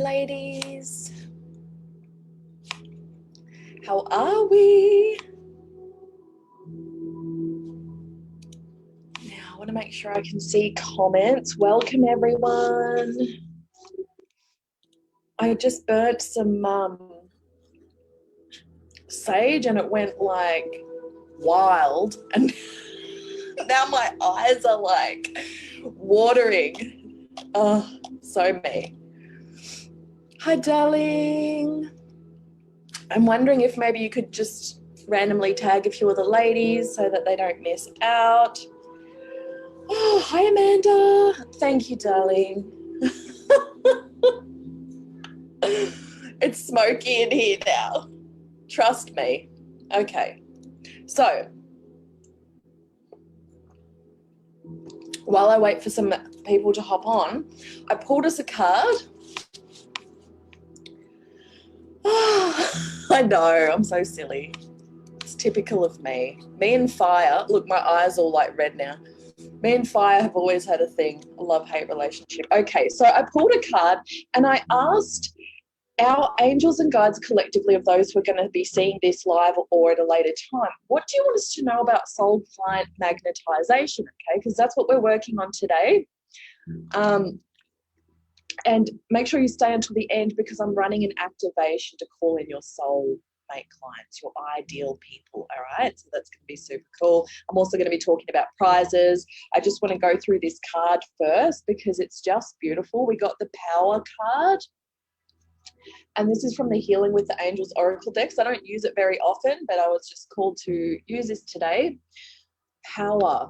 ladies. How are we? Now, I want to make sure I can see comments. Welcome, everyone. I just burnt some sage and it went like wild, and now my eyes are like watering. Oh, so me. Hi, darling. I'm wondering if maybe you could just randomly tag a few of the ladies so that they don't miss out. Oh, hi, Amanda. Thank you, darling. It's smoky in here now. Trust me. Okay. So, while I wait for some people to hop on, I pulled us a card. I know, I'm so silly. It's typical of me. Me and fire, look, my eyes all like red now. Me and fire have always had a thing, a love-hate relationship. Okay, so I pulled a card and I asked our angels and guides collectively, of those who are going to be seeing this live or at a later time, what do you want us to know about soul client magnetization? Okay, because that's what we're working on today. And make sure you stay until the end, because I'm running an activation to call in your soul mate clients, your ideal people. All right, so that's going to be super cool. I'm also going to be talking about prizes. I just want to go through this card first because it's just beautiful. We got the power card, and this is from the Healing with the Angels Oracle decks. I don't use it very often, but I was just called to use this today. Power.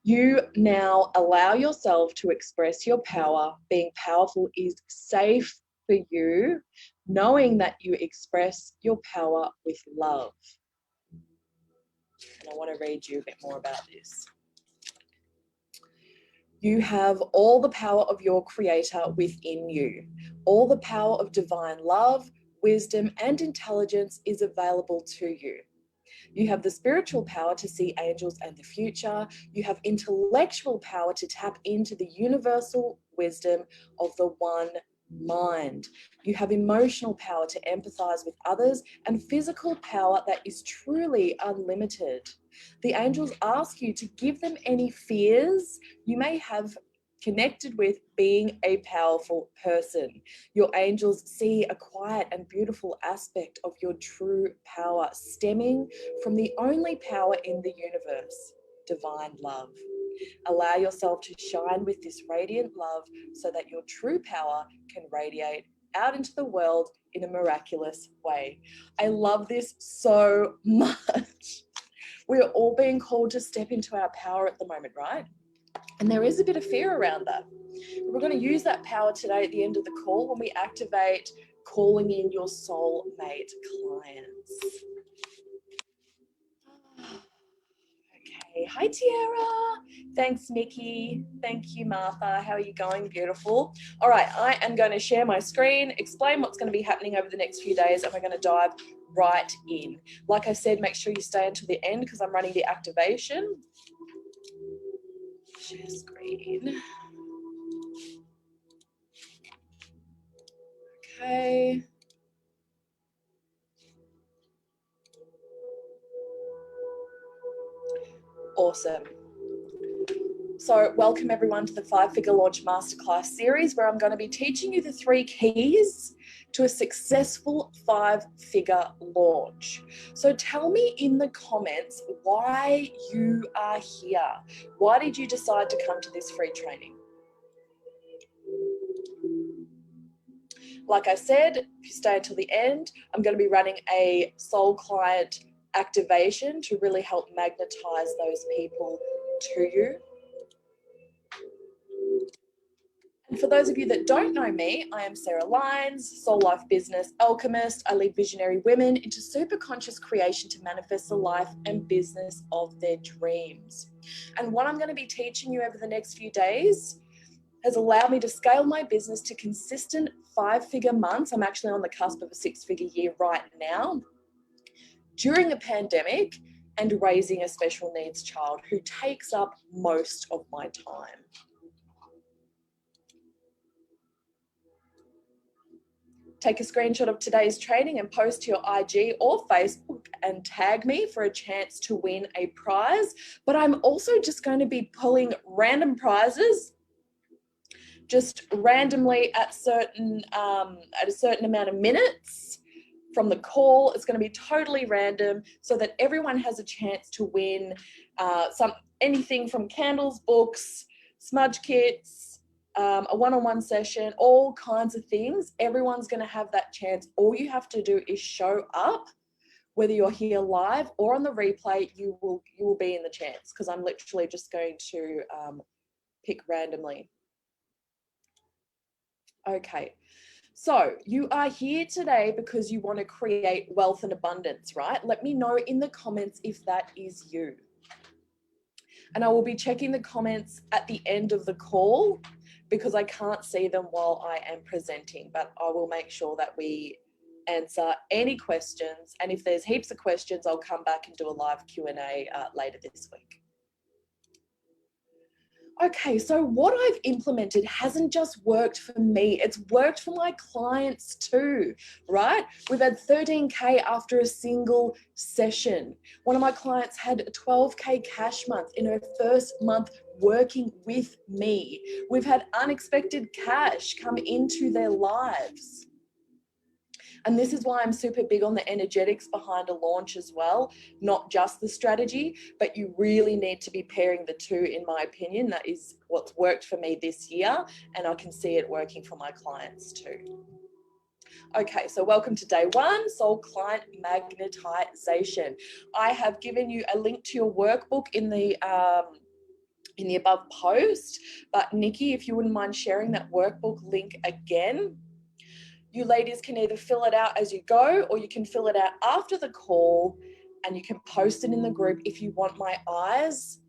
You now allow yourself to express your power. Being powerful is safe for you, knowing that you express your power with love. And I want to read you a bit more about this. You have all the power of your Creator within you. All the power of divine love, wisdom, and intelligence is available to you. You have the spiritual power to see angels and the future. You have intellectual power to tap into the universal wisdom of the one mind. You have emotional power to empathize with others, and physical power that is truly unlimited. The angels ask you to give them any fears you may have connected with being a powerful person. Your angels see a quiet and beautiful aspect of your true power, stemming from the only power in the universe, divine love. Allow yourself to shine with this radiant love so that your true power can radiate out into the world in a miraculous way. I love this so much. We are all being called to step into our power at the moment, right? And there is a bit of fear around that. We're going to use that power today at the end of the call when we activate calling in your soulmate clients. Okay, hi Tiara. Thanks, Nikki. Thank you, Martha. How are you going? Beautiful. All right, I am going to share my screen, explain what's going to be happening over the next few days, and we're going to dive right in. Like I said, make sure you stay until the end because I'm running the activation. Share screen. Okay. Awesome. So welcome everyone to the 5-Figure Launch Masterclass series, where I'm going to be teaching you the 3 keys to a successful 5-figure launch. So tell me in the comments why you are here. Why did you decide to come to this free training? Like I said, if you stay until the end, I'm going to be running a soul client activation to really help magnetize those people to you. And for those of you that don't know me, I am Sarah Lyons, Soul Life Business Alchemist. I lead visionary women into super conscious creation to manifest the life and business of their dreams. And what I'm going to be teaching you over the next few days has allowed me to scale my business to consistent 5-figure months. I'm actually on the cusp of a 6-figure year right now, during a pandemic and raising a special needs child who takes up most of my time. Take a screenshot of today's training and post to your IG or Facebook and tag me for a chance to win a prize. But I'm also just going to be pulling random prizes just randomly at a certain amount of minutes from the call. It's going to be totally random so that everyone has a chance to win anything from candles, books, smudge kits, a one-on-one session, all kinds of things. Everyone's going to have that chance. All you have to do is show up, whether you're here live or on the replay. You will be in the chance, because I'm literally just going to pick randomly. Okay, so you are here today because you want to create wealth and abundance, right? Let me know in the comments if that is you. And I will be checking the comments at the end of the call because I can't see them while I am presenting, but I will make sure that we answer any questions. And if there's heaps of questions, I'll come back and do a live Q&A later this week. Okay, so what I've implemented hasn't just worked for me, it's worked for my clients too, right? We've had 13K after a single session. One of my clients had a 12K cash month in her first month working with me. We've had unexpected cash come into their lives. And this is why I'm super big on the energetics behind a launch as well, not just the strategy, but you really need to be pairing the two, in my opinion. That is what's worked for me this year, and I can see it working for my clients too. Okay, so welcome to day one, Soul Client Magnetization. I have given you a link to your workbook in the above post, but Nikki, if you wouldn't mind sharing that workbook link again. You ladies can either fill it out as you go, or you can fill it out after the call and you can post it in the group if you want my eyes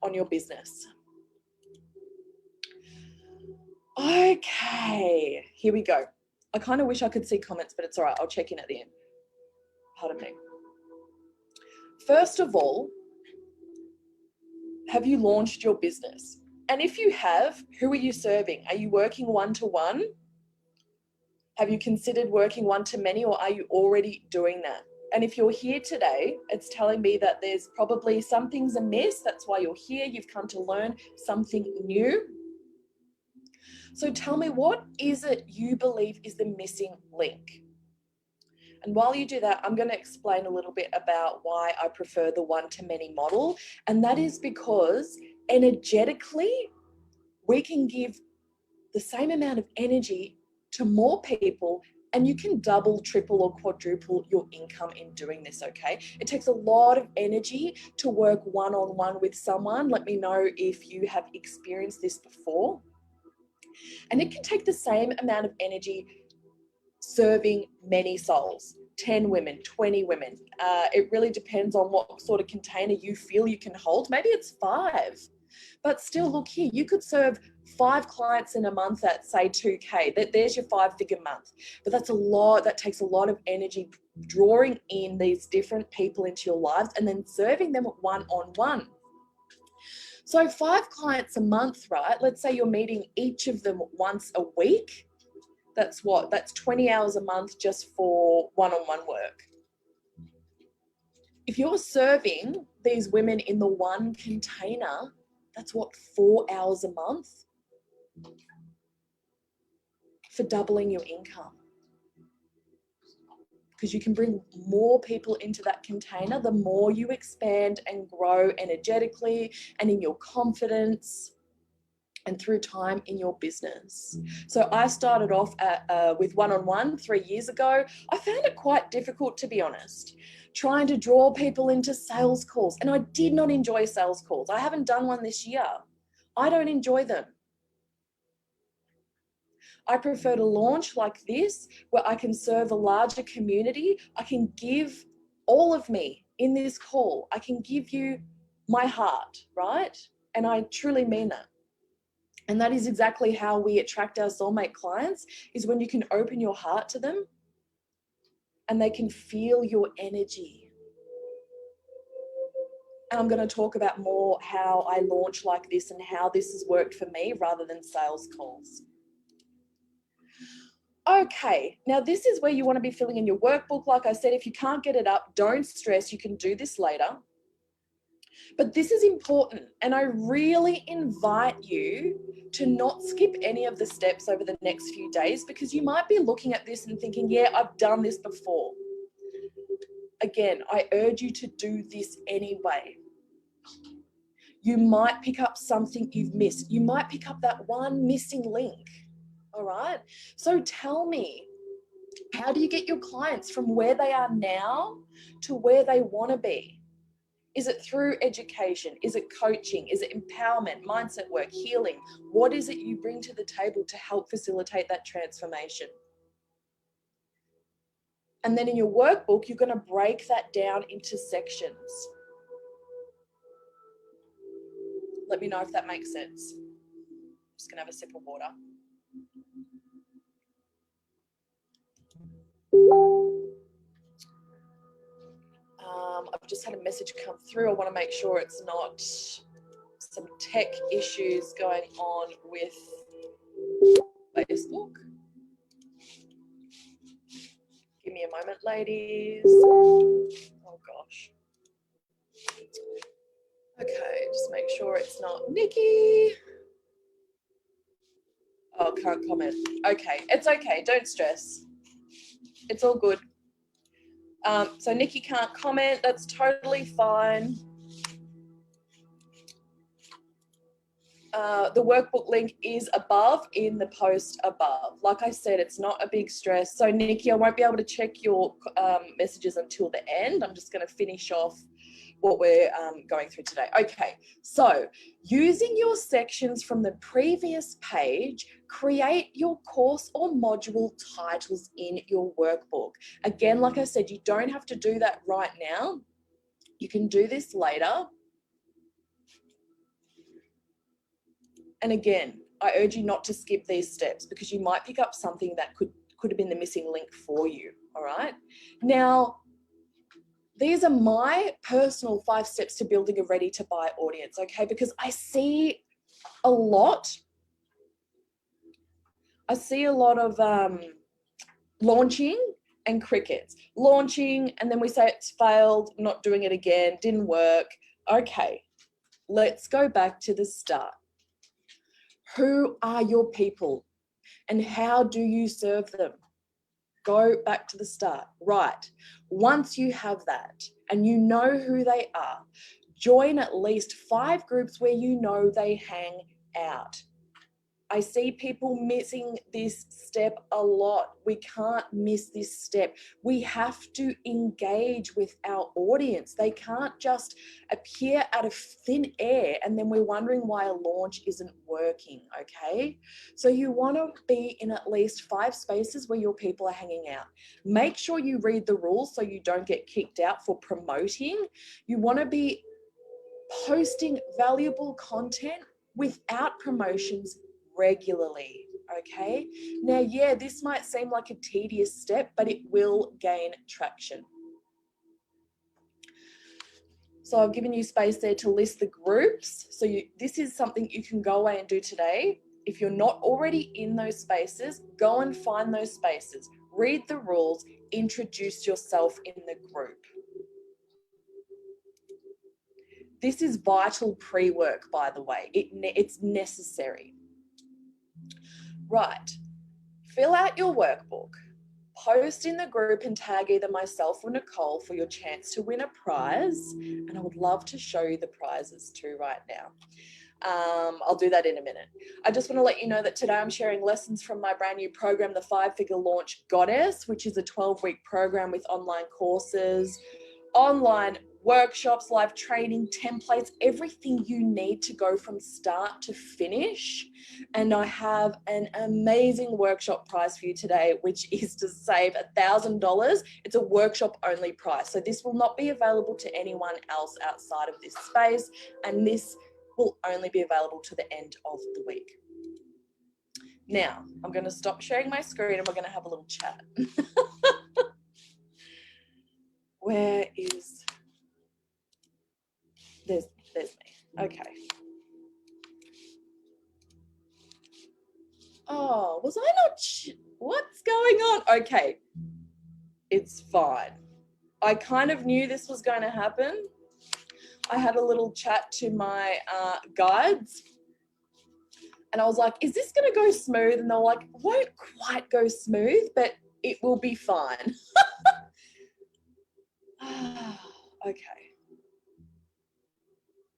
on your business. Okay, here we go. I kind of wish I could see comments, but it's all right. I'll check in at the end. Pardon me. First of all, have you launched your business? And if you have, who are you serving? Are you working one-to-one? Have you considered working one-to-many, or are you already doing that? And if you're here today, it's telling me that there's probably some things amiss. That's why you're here. You've come to learn something new. So tell me, what is it you believe is the missing link? And while you do that, I'm going to explain a little bit about why I prefer the one-to-many model. And that is because energetically, we can give the same amount of energy to more people, and you can double, triple, or quadruple your income in doing this, okay? It takes a lot of energy to work one-on-one with someone. Let me know if you have experienced this before. And it can take the same amount of energy serving many souls, 10 women, 20 women. It really depends on what sort of container you feel you can hold. Maybe it's 5. But still, look here, you could serve 5 clients in a month at, say, 2K. There's your 5-figure month. But that's a lot. That takes a lot of energy, drawing in these different people into your lives and then serving them one-on-one. So 5 clients a month, right? Let's say you're meeting each of them once a week. That's what? That's 20 hours a month just for one-on-one work. If you're serving these women in the one container, that's what, 4 hours a month for doubling your income. Because you can bring more people into that container, the more you expand and grow energetically and in your confidence and through time in your business. So I started off with one-on-one 3 years ago. I found it quite difficult, to be honest, trying to draw people into sales calls. And I did not enjoy sales calls. I haven't done one this year. I don't enjoy them. I prefer to launch like this, where I can serve a larger community. I can give all of me in this call. I can give you my heart, right? And I truly mean that. And that is exactly how we attract our soulmate clients, is when you can open your heart to them and they can feel your energy. And I'm going to talk about more how I launch like this and how this has worked for me rather than sales calls. Okay, now this is where you want to be filling in your workbook. Like I said, if you can't get it up, don't stress. You can do this later. But this is important, and I really invite you to not skip any of the steps over the next few days, because you might be looking at this and thinking, yeah, I've done this before. Again, I urge you to do this anyway. You might pick up something you've missed. You might pick up that one missing link, all right? So tell me, how do you get your clients from where they are now to where they want to be? Is it through education? Is it coaching? Is it empowerment, mindset work, healing? What is it you bring to the table to help facilitate that transformation? And then in your workbook, you're going to break that down into sections. Let me know if that makes sense. I'm just going to have a sip of water. I've just had a message come through. I want to make sure it's not some tech issues going on with Facebook. Give me a moment, ladies. Oh gosh. Okay, just make sure it's not Nikki. Oh, can't comment. Okay, it's okay. Don't stress. It's all good. So Nikki can't comment. That's totally fine. The workbook link is above in the post above. Like I said, it's not a big stress. So Nikki, I won't be able to check your messages until the end. I'm just going to finish off what we're going through today. Okay, so using your sections from the previous page, create your course or module titles in your workbook. Again, like I said, you don't have to do that right now. You can do this later. And again, I urge you not to skip these steps, because you might pick up something that could have been the missing link for you, all right? Now, these are my personal 5 steps to building a ready-to-buy audience, okay? Because I see a lot of launching and crickets. Launching, and then we say it's failed, not doing it again, didn't work. Okay, let's go back to the start. Who are your people and how do you serve them? Go back to the start. Right. Once you have that and you know who they are, join at least 5 groups where you know they hang out. I see people missing this step a lot. We can't miss this step. We have to engage with our audience. They can't just appear out of thin air and then we're wondering why a launch isn't working, okay? So you want to be in at least 5 spaces where your people are hanging out. Make sure you read the rules so you don't get kicked out for promoting. You want to be posting valuable content without promotions regularly, okay? Now, yeah, this might seem like a tedious step, but it will gain traction. So I've given you space there to list the groups. So this is something you can go away and do today. If you're not already in those spaces, go and find those spaces. Read the rules, introduce yourself in the group. This is vital pre-work, by the way. It's necessary. Right, fill out your workbook, post in the group and tag either myself or Nicole for your chance to win a prize. And I would love to show you the prizes too right now. I'll do that in a minute. I just want to let you know that today I'm sharing lessons from my brand new program, the 5-Figure Launch Goddess, which is a 12-week program with online courses, online workshops, live training, templates, everything you need to go from start to finish. And I have an amazing workshop price for you today, which is to save $1,000. It's a workshop only price. So this will not be available to anyone else outside of this space. And this will only be available to the end of the week. Now, I'm going to stop sharing my screen and we're going to have a little chat. Where is... There's me. Okay. Oh, was I not... What's going on? Okay, it's fine. I kind of knew this was going to happen. I had a little chat to my guides, and I was like, is this going to go smooth? And they were like, won't quite go smooth, but it will be fine. Okay.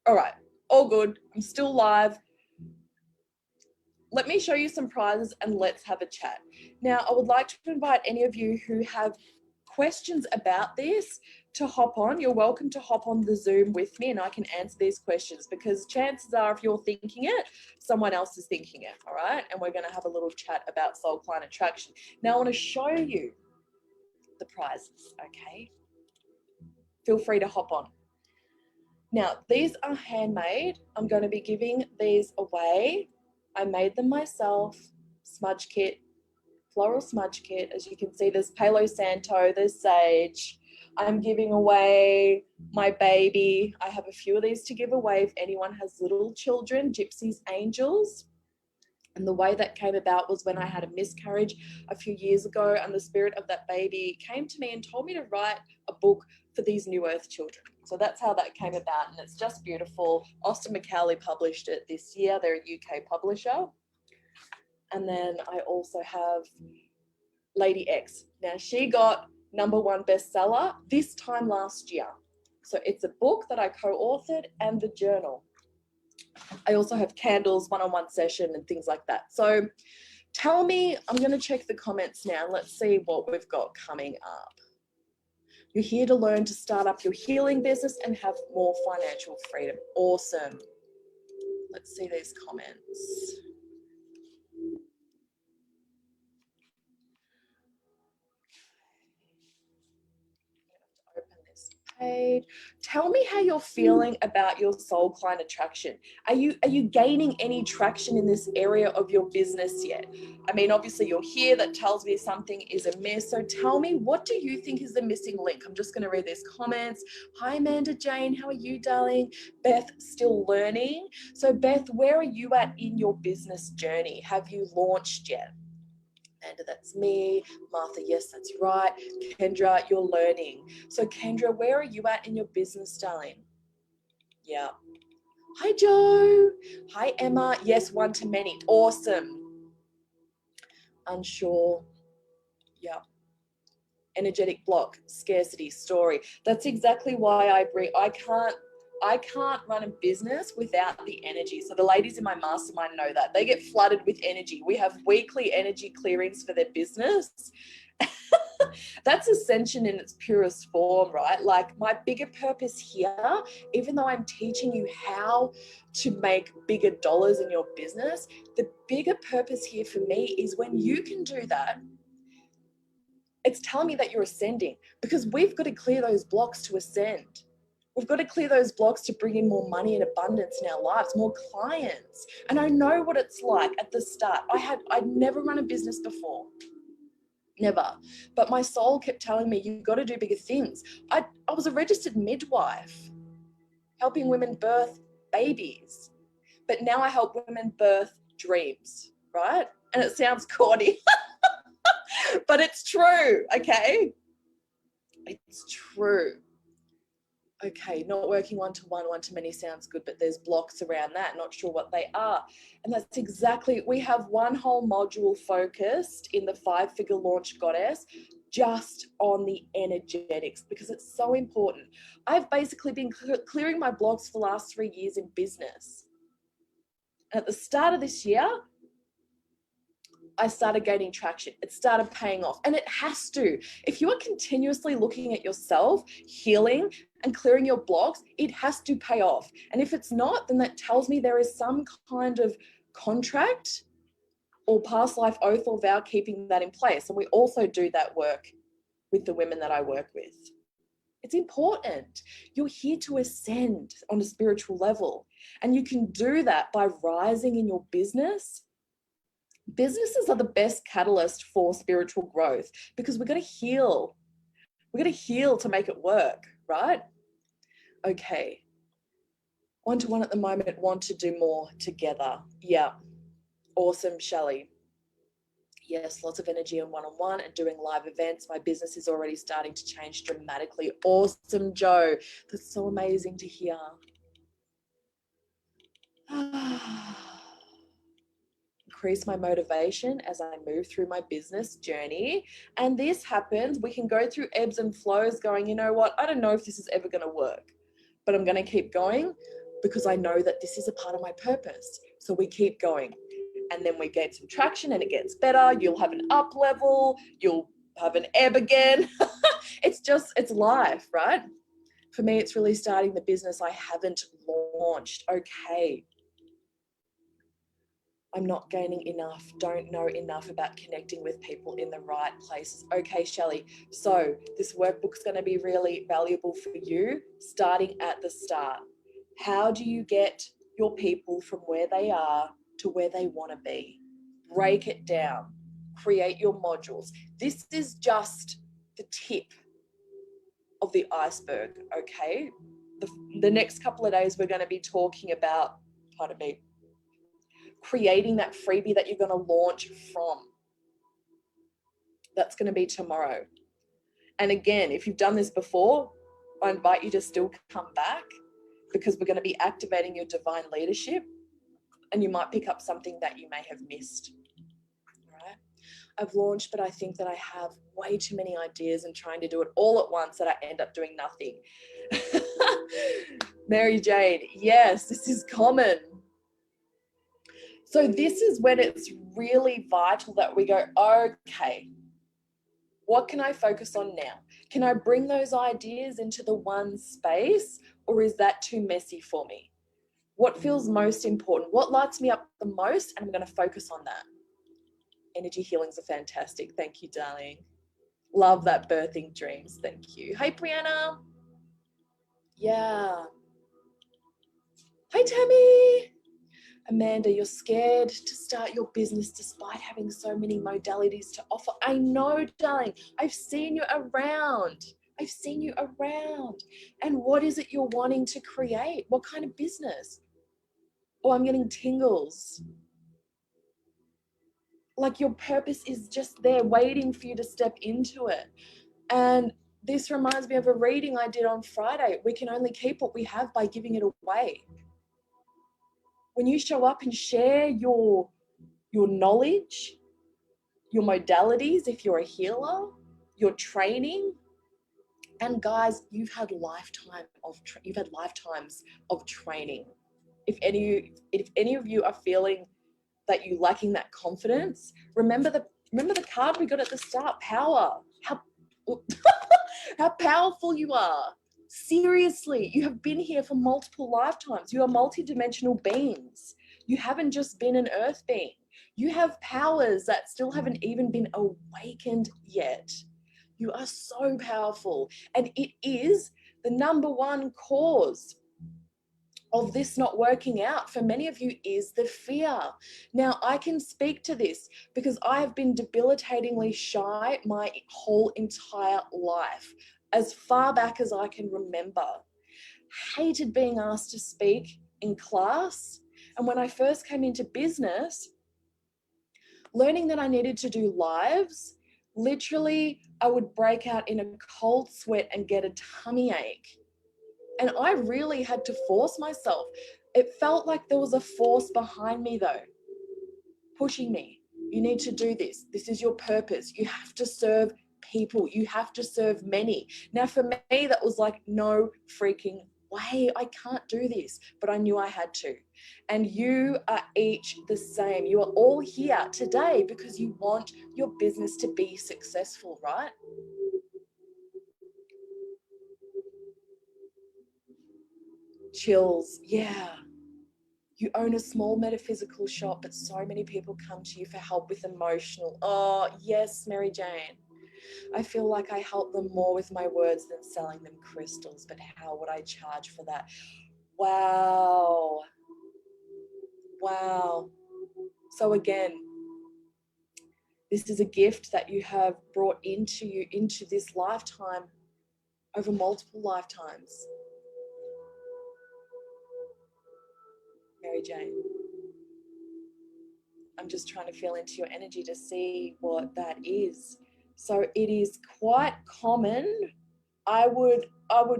All right, all good. I'm still live. Let me show you some prizes and let's have a chat. Now, I would like to invite any of you who have questions about this to hop on. You're welcome to hop on the Zoom with me and I can answer these questions, because chances are if you're thinking it, someone else is thinking it, all right? And we're going to have a little chat about soul client attraction. Now, I want to show you the prizes, okay? Feel free to hop on. Now, these are handmade. I'm going to be giving these away. I made them myself, smudge kit, floral smudge kit. As you can see, there's Palo Santo, there's sage. I'm giving away my baby. I have a few of these to give away if anyone has little children, gypsies, angels. And the way that came about was when I had a miscarriage a few years ago, and the spirit of that baby came to me and told me to write a book for these new earth children. So that's how that came about, and it's just beautiful. Austin McCauley published it this year. They're a UK publisher. And then I also have Lady X. Now, she got #1 bestseller this time last year. So it's a book that I co-authored and the journal. I also have candles, one-on-one session and things like that. So tell me, I'm going to check the comments now. Let's see what we've got coming up. You're here to learn to start up your healing business and have more financial freedom. Awesome. Let's see these comments. Open this page. Tell me how you're feeling about your soul client attraction. Are you gaining any traction in this area of your business yet? I mean, obviously you're here. That tells me something is amiss. So tell me, what do you think is the missing link? I'm just going to read these comments. Hi, Amanda Jane. How are you, darling? Beth, still learning. So Beth, where are you at in your business journey? Have you launched yet? Amanda, that's me. Martha, yes, that's right. Kendra, you're learning. So Kendra, where are you at in your business, darling? Yeah. Hi, Joe. Hi, Emma. Yes, one to many. Awesome. Unsure. Yeah. Energetic block, scarcity, story. That's exactly why I can't run a business without the energy. So the ladies in my mastermind know that. They get flooded with energy. We have weekly energy clearings for their business. That's ascension in its purest form, right? Like, my bigger purpose here, even though I'm teaching you how to make bigger dollars in your business, the bigger purpose here for me is when you can do that, it's telling me that you're ascending, because we've got to clear those blocks to ascend. We've got to clear those blocks to bring in more money and abundance in our lives, more clients. And I know what it's like at the start. I'd never run a business before. Never. But my soul kept telling me, you've got to do bigger things. I was a registered midwife, helping women birth babies. But now I help women birth dreams, right? And it sounds corny, but it's true, okay? It's true. Okay, not working one-to-one, one-to-many sounds good, but there's blocks around that, not sure what they are. And that's exactly, we have one whole module focused in the 5-figure launch goddess just on the energetics, because it's so important. I've basically been clearing my blocks for the last 3 years in business. And at the start of this year, I started gaining traction. It started paying off, and it has to. If you are continuously looking at yourself, healing and clearing your blocks, it has to pay off. And if it's not, then that tells me there is some kind of contract or past life oath or vow keeping that in place. And we also do that work with the women that I work with. It's important. You're here to ascend on a spiritual level, and you can do that by rising in your business. Businesses are the best catalyst for spiritual growth, because we've got to heal. We've got to heal to make it work, right? Okay. One-to-one at the moment, want to do more together. Yeah. Awesome, Shelley. Yes, lots of energy and one-on-one and doing live events. My business is already starting to change dramatically. Awesome, Joe. That's so amazing to hear. Increase my motivation as I move through my business journey. And this happens, we can go through ebbs and flows going, you know what, I don't know if this is ever going to work, but I'm going to keep going because I know that this is a part of my purpose. So we keep going. And then we gain some traction and it gets better. You'll have an up level, you'll have an ebb again. It's life, right? For me, it's really starting the business I haven't launched. Okay. I'm not gaining enough, don't know enough about connecting with people in the right places. Okay, Shelley, so this workbook's going to be really valuable for you starting at the start. How do you get your people from where they are to where they want to be? Break it down, create your modules. This is just the tip of the iceberg, okay? The next couple of days, we're going to be talking about, pardon me, creating that freebie that you're going to launch from. That's going to be tomorrow. And again, if you've done this before, I invite you to still come back because we're going to be activating your divine leadership and you might pick up something that you may have missed. All right? I've launched, but I think that I have way too many ideas and trying to do it all at once that I end up doing nothing. Mary Jane, yes, this is common. So this is when it's really vital that we go, okay, what can I focus on now? Can I bring those ideas into the one space, or is that too messy for me? What feels most important? What lights me up the most? And I'm going to focus on that. Energy healings are fantastic. Thank you, darling. Love that birthing dreams. Thank you. Hey, Brianna. Yeah. Hey, Tammy. Amanda, you're scared to start your business despite having so many modalities to offer. I know, darling. I've seen you around. I've seen you around. And what is it you're wanting to create? What kind of business? Oh, I'm getting tingles. Like your purpose is just there waiting for you to step into it. And this reminds me of a reading I did on Friday. We can only keep what we have by giving it away. When you show up and share your knowledge, your modalities, if you're a healer, your training, and guys, you've had lifetimes of training. If any of you are feeling that you're lacking that confidence, remember the card we got at the start, power. How powerful you are. Seriously, you have been here for multiple lifetimes. You are multidimensional beings. You haven't just been an earth being. You have powers that still haven't even been awakened yet. You are so powerful. And it is the number one cause of this not working out for many of you is the fear. Now, I can speak to this because I have been debilitatingly shy my whole entire life, as far back as I can remember. Hated being asked to speak in class. And when I first came into business, learning that I needed to do lives, literally, I would break out in a cold sweat and get a tummy ache. And I really had to force myself. It felt like there was a force behind me though, pushing me. You need to do this. This is your purpose. You have to serve people. You have to serve many. Now for me, that was like, no freaking way. I can't do this, but I knew I had to. And you are each the same. You are all here today because you want your business to be successful, right? Chills, yeah. You own a small metaphysical shop, but so many people come to you for help with emotional. Oh, yes, Mary Jane. I feel like I help them more with my words than selling them crystals, but how would I charge for that? Wow. Wow. So again, this is a gift that you have brought into this lifetime over multiple lifetimes. Mary Jane. I'm just trying to feel into your energy to see what that is. So it is quite common. I would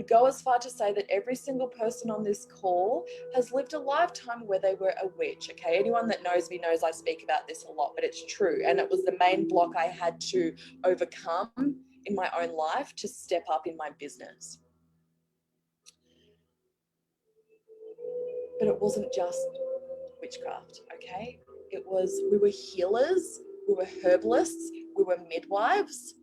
go as far to say that every single person on this call has lived a lifetime where they were a witch. Okay, anyone that knows me knows I speak about this a lot, but it's true. And it was the main block I had to overcome in my own life to step up in my business. But it wasn't just witchcraft, okay? It was, we were healers, we were herbalists, we were midwives.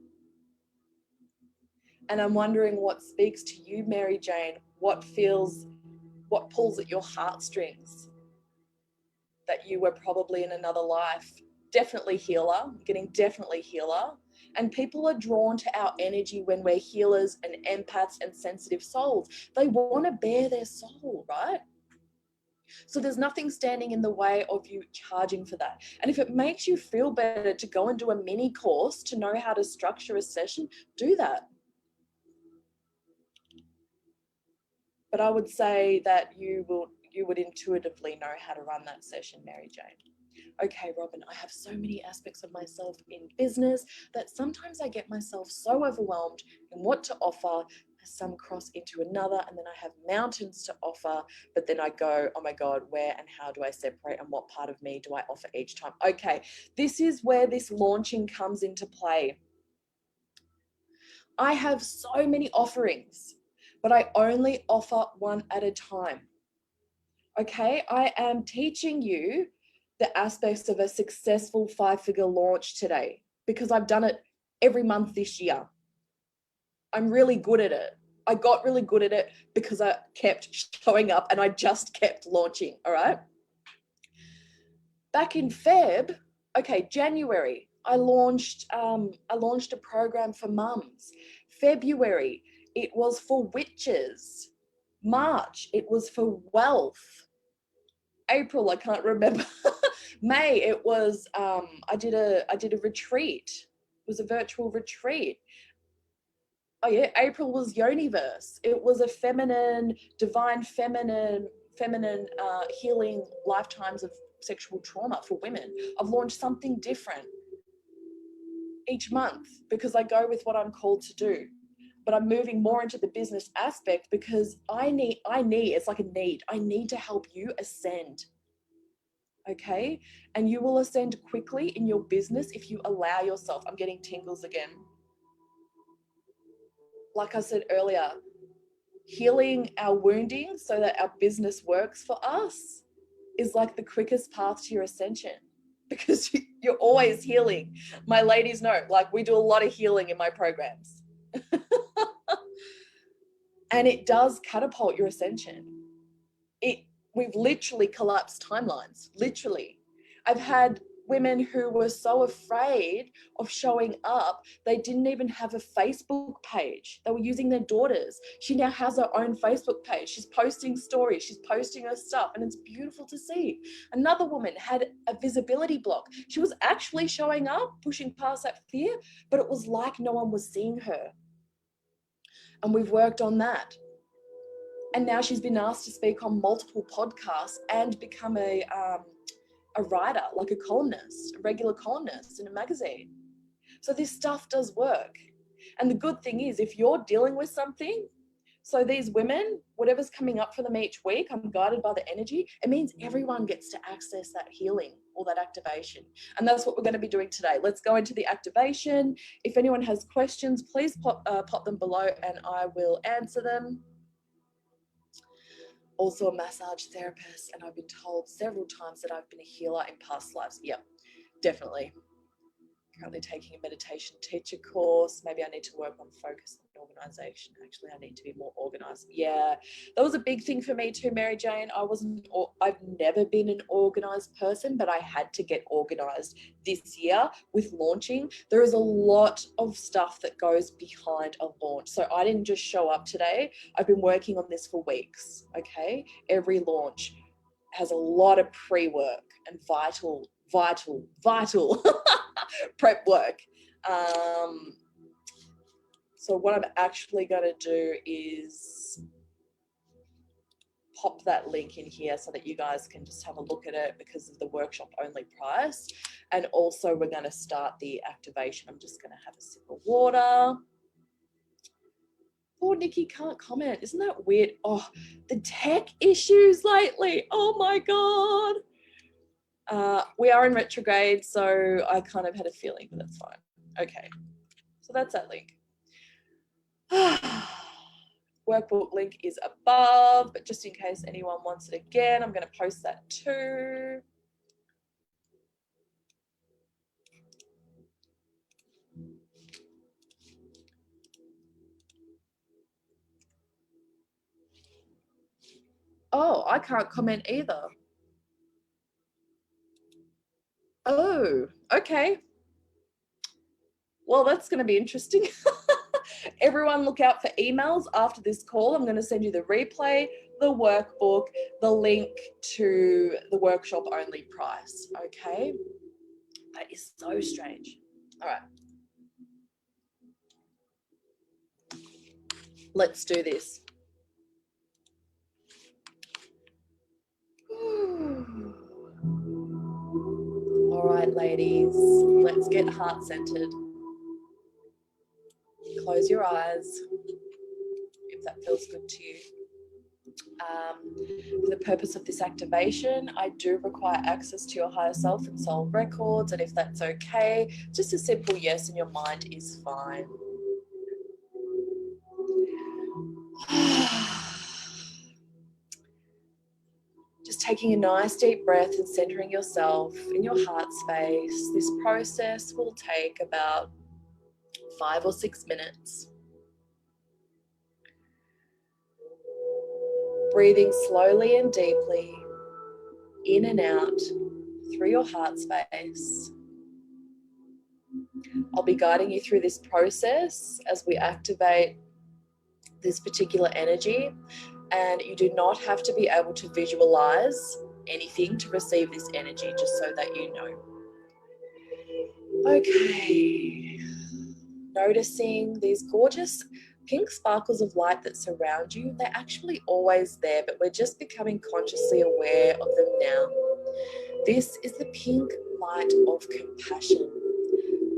And I'm wondering what speaks to you, Mary Jane, what pulls at your heartstrings, that you were probably in another life, definitely healer, definitely healer. And people are drawn to our energy when we're healers and empaths and sensitive souls. They want to bear their soul, right? So there's nothing standing in the way of you charging for that. And if it makes you feel better to go and do a mini course to know how to structure a session, do that. But I would say that you would intuitively know how to run that session, Mary Jane. Okay, Robin, I have so many aspects of myself in business that sometimes I get myself so overwhelmed in what to offer, some cross into another, and then I have mountains to offer, but then I go, oh my God, where and how do I separate, and what part of me do I offer each time? Okay, this is where this launching comes into play. I have so many offerings, but I only offer one at a time. Okay, I am teaching you the aspects of a successful 5-figure launch today because I've done it every month this year. I'm really good at it. I got really good at it because I kept showing up and I just kept launching, all right? Back in January, I launched a program for mums. February, it was for witches. March, it was for wealth. April, I can't remember. May, it was I did a retreat. It was a virtual retreat. Oh yeah, April was Yoniverse. It was a divine feminine healing lifetimes of sexual trauma for women. I've launched something different each month because I go with what I'm called to do. But I'm moving more into the business aspect because I need, it's like a need. I need to help you ascend. Okay? And you will ascend quickly in your business if you allow yourself. I'm getting tingles again. Like I said earlier, healing our wounding so that our business works for us is like the quickest path to your ascension because you're always healing. My ladies know, like we do a lot of healing in my programs. And it does catapult your ascension. We've literally collapsed timelines, literally. I've had women who were so afraid of showing up, they didn't even have a Facebook page. They were using their daughters. She now has her own Facebook page. She's posting stories, she's posting her stuff, and it's beautiful to see. Another woman had a visibility block. She was actually showing up, pushing past that fear, but it was like no one was seeing her. And we've worked on that. And now she's been asked to speak on multiple podcasts and become a writer, like a columnist, a regular columnist in a magazine. So this stuff does work. And the good thing is, if you're dealing with something, so these women, whatever's coming up for them each week, I'm guided by the energy, it means everyone gets to access that healing or that activation. And that's what we're going to be doing today. Let's go into the activation. If anyone has questions, please pop them below and I will answer them. Also a massage therapist, and I've been told several times that I've been a healer in past lives. Yep, definitely. Currently taking a meditation teacher course. Maybe I need to work on focus and organization. Actually, I need to be more organized. Yeah, that was a big thing for me too, Mary Jane. I've never been an organized person, but I had to get organized this year with launching. There is a lot of stuff that goes behind a launch. So I didn't just show up today. I've been working on this for weeks, okay? Every launch has a lot of pre-work and vital prep work. So what I'm actually going to do is pop that link in here so that you guys can just have a look at it because of the workshop only price. And also we're going to start the activation. I'm just going to have a sip of water. Poor Nikki can't comment. Isn't that weird? Oh, the tech issues lately. Oh my God. We are in retrograde, so I kind of had a feeling, but that's fine. Okay, so that's that link. Workbook link is above, but just in case anyone wants it again, I'm going to post that too. Oh, I can't comment either. Oh, okay. Well, that's going to be interesting. Everyone look out for emails after this call. I'm going to send you the replay, the workbook, the link to the workshop only price. Okay. That is so strange. All right. Let's do this. All right, ladies, let's get heart-centered. Close your eyes if that feels good to you. For the purpose of this activation, I do require access to your higher self and soul records, and if that's okay, just a simple yes in your mind is fine. Just taking a nice deep breath and centering yourself in your heart space. This process will take about 5 or 6 minutes. Breathing slowly and deeply in and out through your heart space. I'll be guiding you through this process as we activate this particular energy, and you do not have to be able to visualize anything to receive this energy, just so that you know. Okay, noticing these gorgeous pink sparkles of light that surround you. They're actually always there, but we're just becoming consciously aware of them now. This is the pink light of compassion,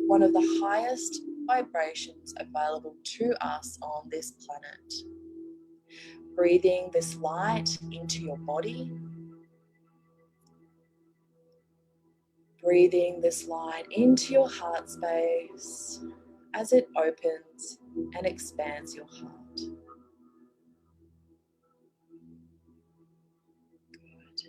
one of the highest vibrations available to us on this planet. Breathing this light into your body. Breathing this light into your heart space as it opens and expands your heart. Good.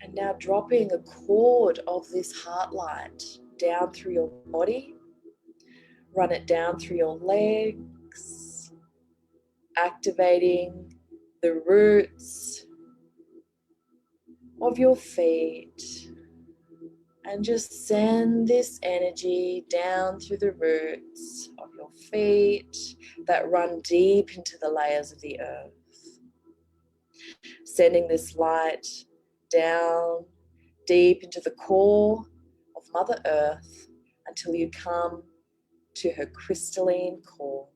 And now dropping a cord of this heart light down through your body. Run it down through your legs, activating the roots of your feet. And just send this energy down through the roots of your feet that run deep into the layers of the earth. Sending this light down deep into the core of Mother Earth until you come to her crystalline core,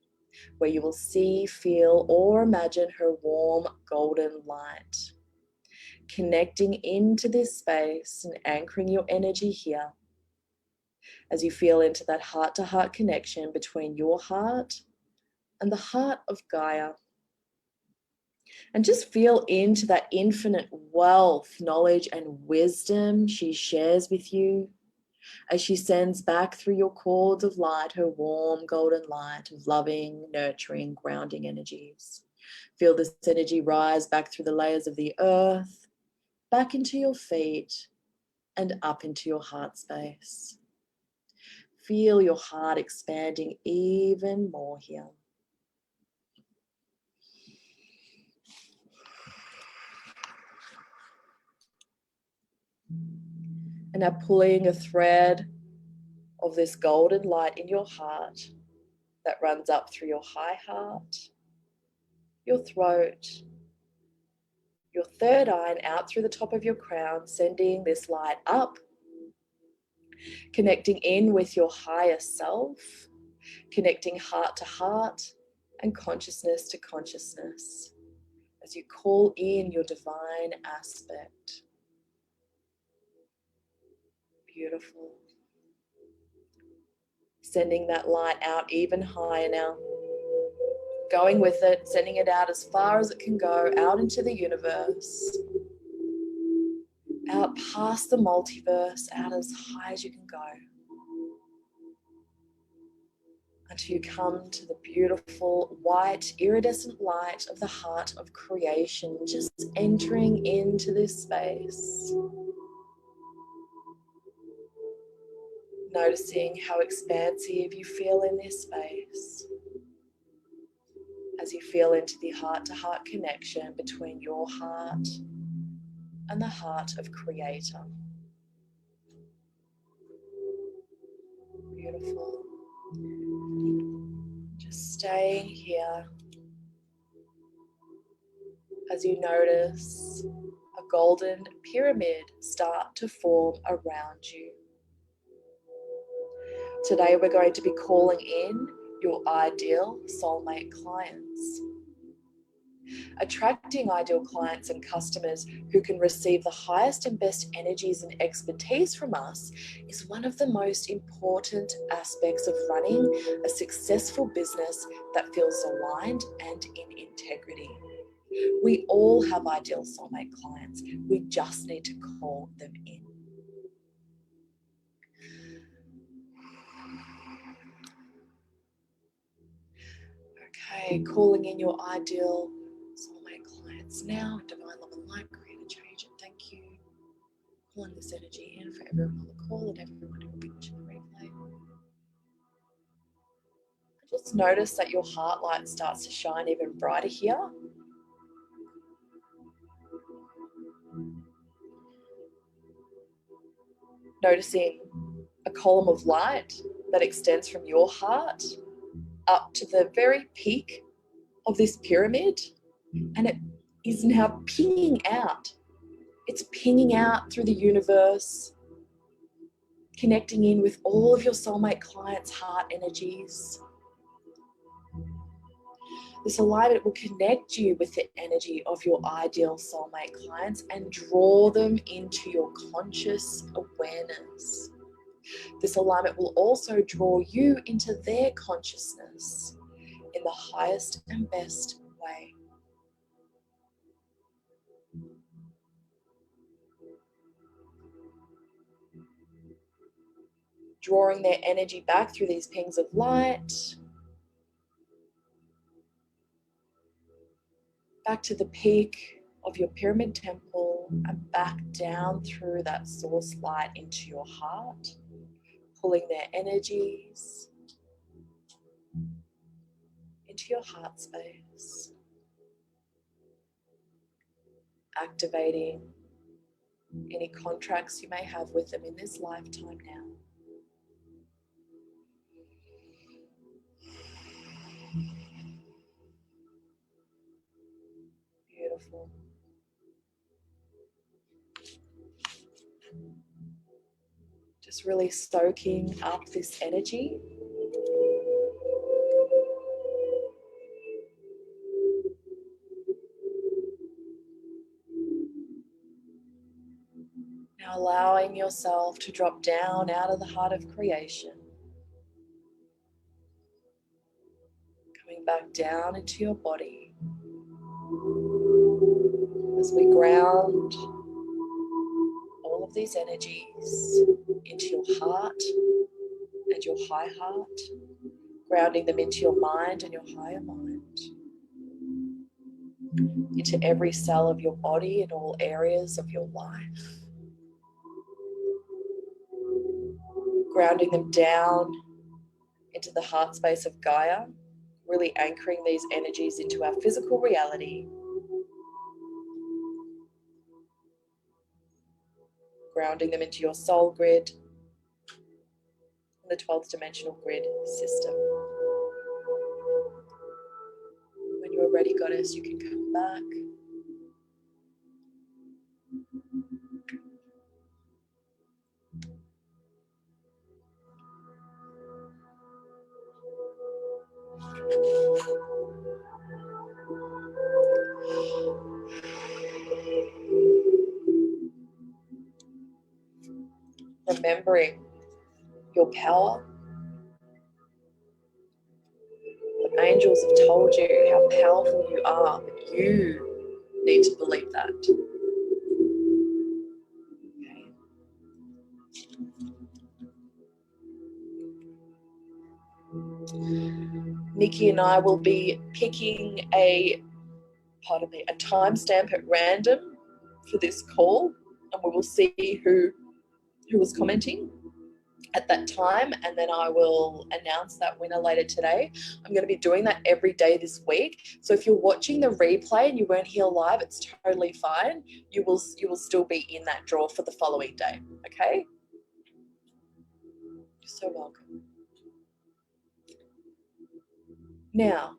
where you will see, feel, or imagine her warm golden light. Connecting into this space and anchoring your energy here as you feel into that heart-to-heart connection between your heart and the heart of Gaia. And just feel into that infinite wealth, knowledge, and wisdom she shares with you as she sends back through your cords of light her warm golden light of loving, nurturing, grounding energies. Feel this energy rise back through the layers of the earth, back into your feet, and up into your heart space. Feel your heart expanding even more here. And now pulling a thread of this golden light in your heart that runs up through your high heart, your throat, your third eye, and out through the top of your crown, sending this light up, connecting in with your higher self, connecting heart to heart, and consciousness to consciousness as you call in your divine aspect. Beautiful. Sending that light out even higher now. Going with it, sending it out as far as it can go, out into the universe, out past the multiverse, out as high as you can go, until you come to the beautiful white iridescent light of the heart of creation, just entering into this space. Noticing how expansive you feel in this space as you feel into the heart-to-heart connection between your heart and the heart of Creator. Beautiful. Just staying here as you notice a golden pyramid start to form around you. Today we're going to be calling in your ideal soulmate clients. Attracting ideal clients and customers who can receive the highest and best energies and expertise from us is one of the most important aspects of running a successful business that feels aligned and in integrity. We all have ideal soulmate clients. We just need to call them in. Okay, calling in your ideal soulmate clients now. Divine love and light, create and change it. Thank you. Calling this energy in for everyone on the call and everyone who will be watching the replay. Just notice that your heart light starts to shine even brighter here. Noticing a column of light that extends from your heart up to the very peak of this pyramid, and it is now pinging out. It's pinging out through the universe, connecting in with all of your soulmate clients' heart energies. This alignment will connect you with the energy of your ideal soulmate clients and draw them into your conscious awareness. This alignment will also draw you into their consciousness in the highest and best way. Drawing their energy back through these pings of light, back to the peak of your pyramid temple and back down through that source light into your heart, pulling their energies into your heart space, activating any contracts you may have with them in this lifetime now. Beautiful. Just really soaking up this energy. Now allowing yourself to drop down out of the heart of creation. Coming back down into your body. As we ground all of these energies into your heart and your high heart, grounding them into your mind and your higher mind, into every cell of your body and all areas of your life, grounding them down into the heart space of Gaia, really anchoring these energies into our physical reality, grounding them into your soul grid and the 12th dimensional grid system. When you are ready, Goddess, you can come back. remembering your power. The angels have told you how powerful you are, but you need to believe that. Nikki and I will be picking a timestamp at random for this call, and we will see who was commenting at that time, and then I will announce that winner later today. I'm going to be doing that every day this week. So if you're watching the replay and you weren't here live, it's totally fine. You will still be in that draw for the following day. Okay? You're so welcome. Now,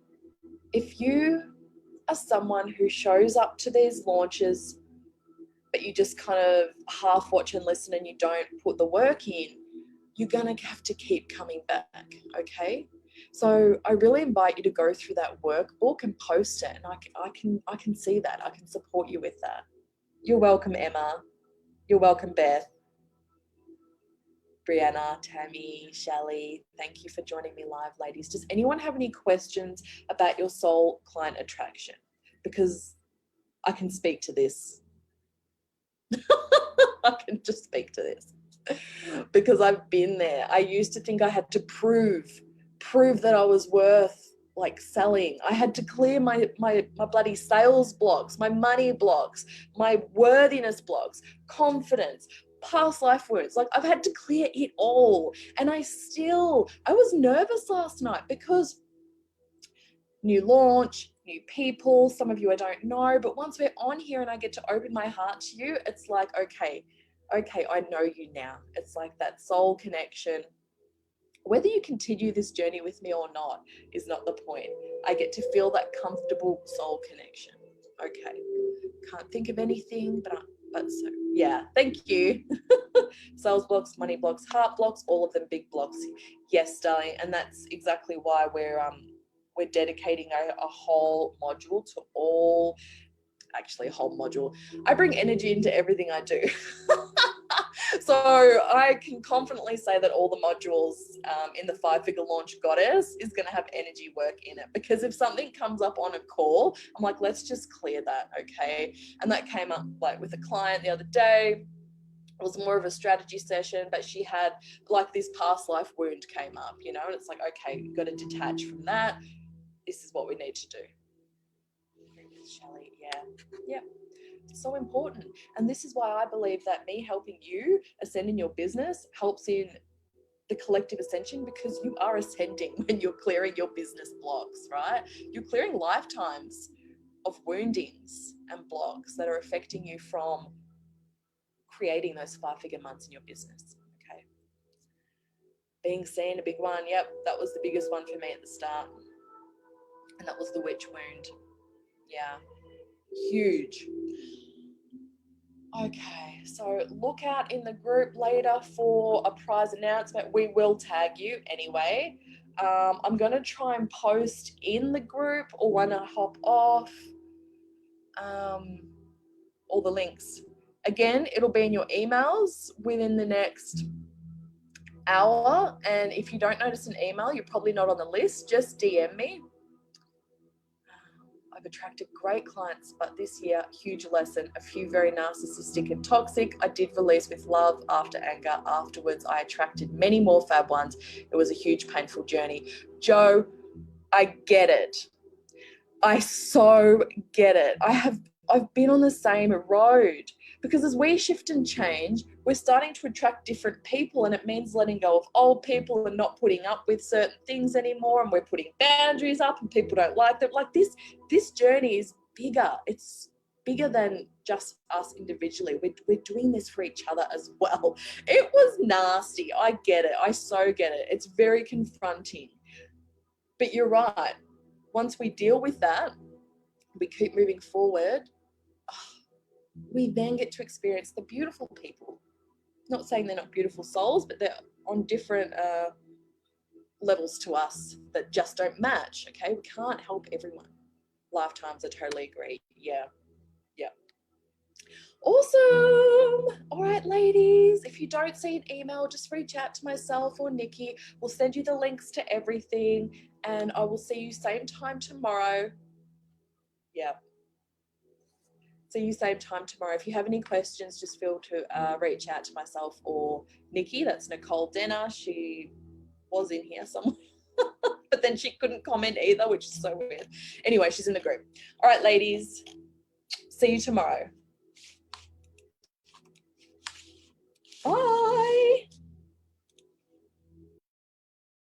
if you are someone who shows up to these launches, but you just kind of half watch and listen and you don't put the work in, you're going to have to keep coming back, okay? So I really invite you to go through that workbook and post it, and I can see that. I can support you with that. You're welcome, Emma. You're welcome, Beth. Brianna, Tammy, Shelley, thank you for joining me live, ladies. Does anyone have any questions about your soul client attraction? Because I can speak to this. I can just speak to this because I've been there. I used to think I had to prove that I was worth like selling. I had to clear my bloody sales blocks, my money blocks, my worthiness blocks, confidence, past life wounds. Like I've had to clear it all. And I was nervous last night because new launch, new people, some of you I don't know, but once we're on here and I get to open my heart to you, it's like, okay, I know you now. It's like that soul connection. Whether you continue this journey with me or not is not the point. I get to feel that comfortable soul connection. Okay, can't think of anything, but so yeah, thank you. Sales blocks, money blocks, heart blocks, all of them big blocks. Yes, darling, and that's exactly why we're dedicating a whole module to all, actually a whole module. I bring energy into everything I do. So I can confidently say that all the modules in the 5-figure launch goddess is going to have energy work in it, because if something comes up on a call, I'm like, let's just clear that, okay? And that came up like with a client the other day. It was more of a strategy session, but she had like this past life wound came up, you know, and it's like, okay, you've got to detach from that. This is what we need to do. Shelley, yeah. So important. And this is why I believe that me helping you ascend in your business helps in the collective ascension, because you are ascending when you're clearing your business blocks, right? You're clearing lifetimes of woundings and blocks that are affecting you from creating those 5-figure months in your business. Okay. Being seen, a big one. Yep, that was the biggest one for me at the start. And that was the witch wound. Yeah, huge. Okay, so look out in the group later for a prize announcement. We will tag you anyway. I'm going to try and post in the group, or when I hop off, all the links. Again, it'll be in your emails within the next hour. And if you don't notice an email, you're probably not on the list. Just DM me. I've attracted great clients, but this year, huge lesson, a few very narcissistic and toxic. I did release with love after anger. Afterwards, I attracted many more fab ones. It was a huge, painful journey. Joe, I get it. I so get it. I've been on the same road, because as we shift and change, we're starting to attract different people, and it means letting go of old people and not putting up with certain things anymore, and we're putting boundaries up and people don't like them. Like this journey is bigger. It's bigger than just us individually. We're doing this for each other as well. It was nasty. I get it. I so get it. It's very confronting. But you're right. Once we deal with that, we keep moving forward, we then get to experience the beautiful people. Not saying they're not beautiful souls, but they're on different levels to us that just don't match, okay? We can't help everyone. Lifetimes, I totally agree. Yeah. Awesome. All right, ladies, if you don't see an email, just reach out to myself or Nikki. We'll send you the links to everything, and I will see you same time tomorrow. Yeah. See you same time tomorrow. If you have any questions, just feel to reach out to myself or Nikki. That's Nicole Denner. She was in here somewhere, but then she couldn't comment either, which is so weird. Anyway, she's in the group. All right, ladies, see you tomorrow. Bye.